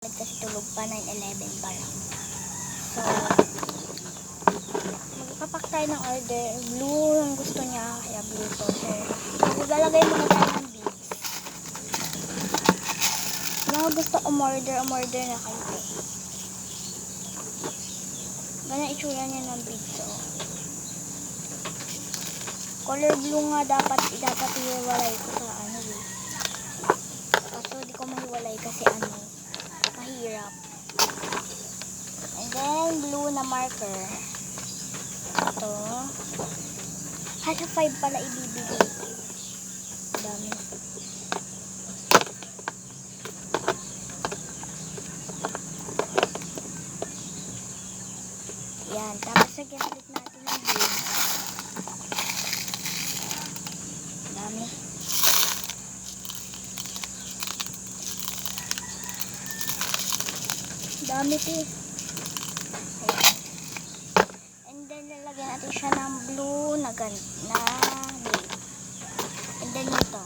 Kasi tulog pa, 9:11 pa lang. So, magpapak tayo ng order. Blue ang gusto niya, kaya blue to. So, maglalagay muna tayo ng beads. Kung gusto umorder na kayo. Ganyan itsura niya ng beads. So, color blue nga dapat ihiwalay ko sa ano eh. Kaso di ko mahiwalay kasi mahirap. And then blue na marker. Ito. Hasa 5 pala ibibigay. Dami. Yan. Tapos lagyan ulit natin ng blue. Dami. Dami ito. Ayan. And then lalagyan natin siya ng blue na blue. And then ito.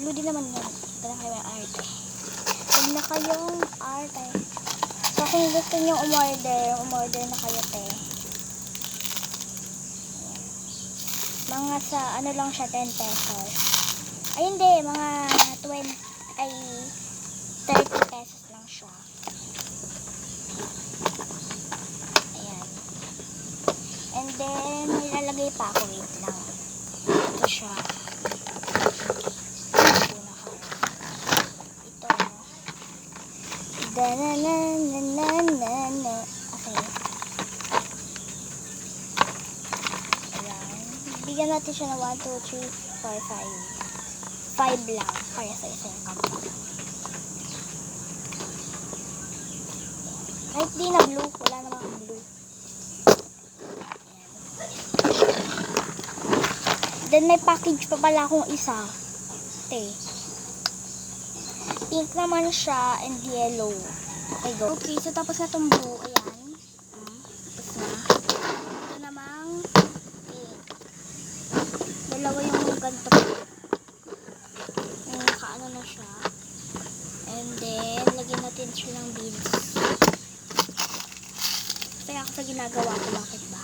Blue din naman yan. Kailangan kayo yung arte. Huwag na kayong arte. So kung gusto nyo umorder na kayo te. Mga sa ano lang siya 10 pesos. Ay hindi, mga 30 pesos lang siya. Ayan. And then nilalagay pa ako, wait lang. Ito siya. Ito. Da-na-na-na-na-na-na. Okay. Ayan. Bigyan natin siya ng 1, 2, 3, 4, 5. 5 lang. Kaya sa isang kampa. Kahit di na blue, wala namang blue. Ayan. Then may package pa pala akong isa. Pink naman siya and yellow. Okay, go. Okay, so tapos na itong blue. Ayan. Tapos na. Ito namang pink. Dalawa yung ganito. Yung nakaano na siya. And then, lagyan natin siya ng beads. Kaya ako sa ginagawa ko, bakit ba?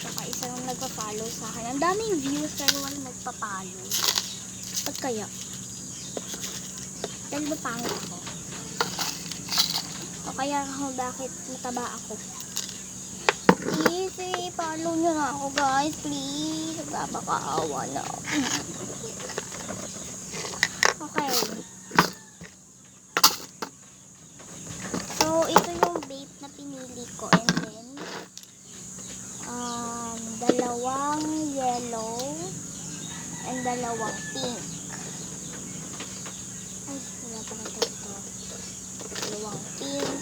Tsaka isa nung nagpa-follow sa akin. Ang daming views pero walang nagpa-follow. Ba't kaya? Dahil ba pangit ako? O kaya kung bakit mataba ako? Please, follow nyo na ako guys. Please. Nagpapakaawa na ako. Okay. So, ito yung vape na pinili ko. And then, dalawang yellow and dalawang pink. Ay, wala pa na ito. Dalawang pink.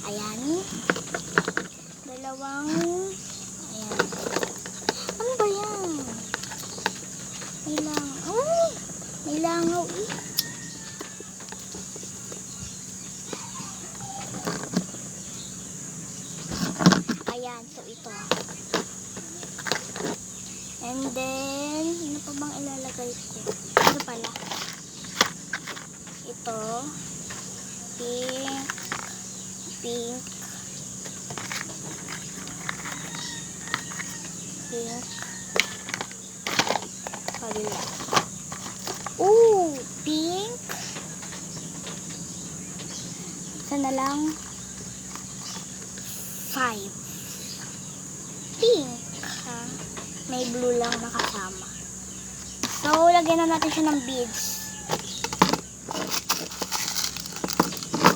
Ayan. Dalawang, ayan. Ano ba yan? May langaw. Oh, may langaw eh. Ayan, so ito. And then, ano pa bang ilalagay ko? Ano pala? Ito. Pink. Pink. Pink. Kabila. Ooh! Pink. Isa na lang. 5. Pink. Ha? May blue lang nakasama. So, lagyan na natin siya ng beads.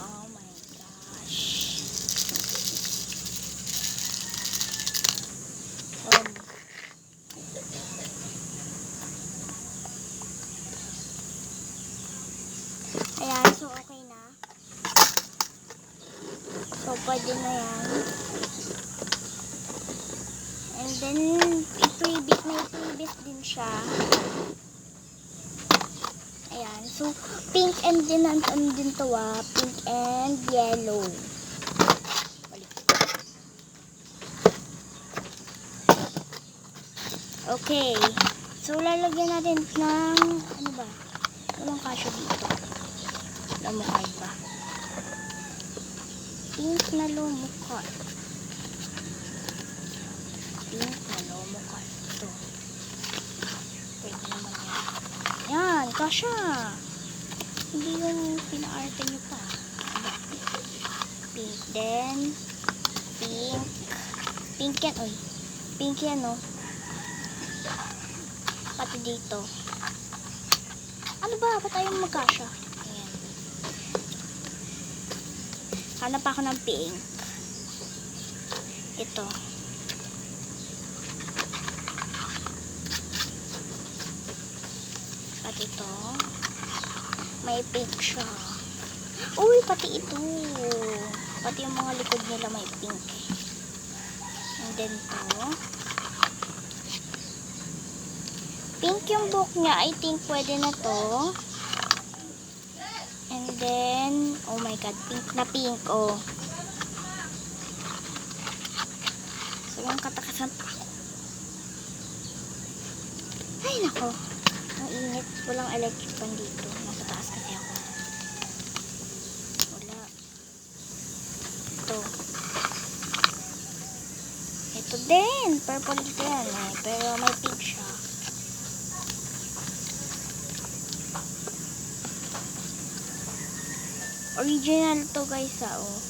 Oh my gosh. Ayan, so okay na. So, pwede na yan. And then, may freebies din siya. Ayan. So, pink and din to pink and yellow. Okay. So, lalagyan natin ng, ano ba? Anong kasya dito? Lamukay ba? Pink na lumukay. Pink na lumukay. Ito. Pwede naman yan. Yan, kasya. Hindi yung pina-arte nyo pa. Pink din. Pink. Pink yan, oy. Pink yan, oh. Pati dito. Ano ba? Ba't ayaw magkasya? Ayan. Hanap ako ng pink. Ito. At ito. May pink siya. Uy, pati ito. Pati yung mga likod nila may pink. And then to. Pink yung buhok niya. I think pwede na to. And then, oh my god, pink na pink, oh. So, yung katakasan pa ako. Ay, nako. Ang init. Walang electric pan dito. Nasa taas kasi ako. Wala. Ito. Ito din. Purple ito yan, eh. Pero may pink siya. Original to guys, oh.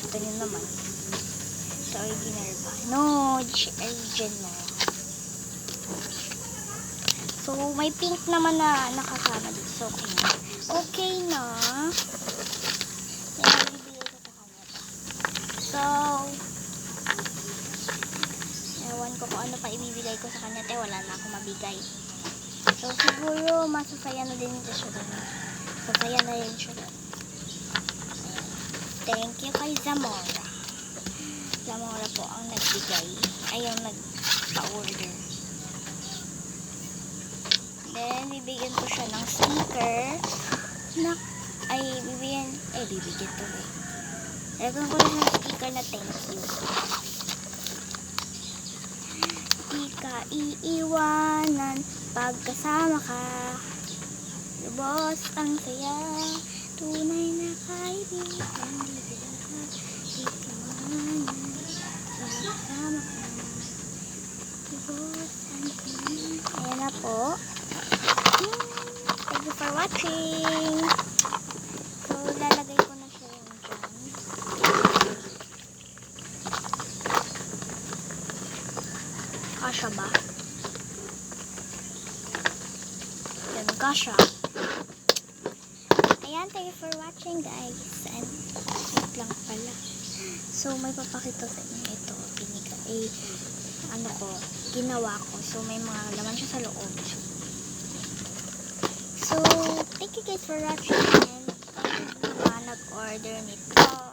Ito yun naman. Ito original ba? No, original. So, may pink naman na nakasama dito. So, okay na. Okay na. Yan, bibigay ko sa kanya. So, ewan ko kung ano pa ibibigay ko sa kanya. Wala na akong mabigay. So, siguro, masasaya na din siya doon. Masasaya na rin siya doon. Thank you kay Zamora. Zamora po ang nagbigay. Ay, yung nagpa-order. Then, bibigyan ko siya ng sticker. Bibigyan to eh. Lagyan ko lang ng sticker na thank you. Di ka iiwanan pagkasama ka. Lubos ang saya. Tunay na kaibigan. Di ka mahanan pagkasama ka. Lubos ang saya. Ayan na po. Thank you for watching. So, lalagay ko na siya yung dyan. Kasha ba? Yan, kasha. Ayan, thank you for watching guys. And, wait lang pala. So, may papakita sa inyo ito. Ginawa ko. So, may mga laman siya sa loob. So, thank you guys for watching. And, nag-order nito.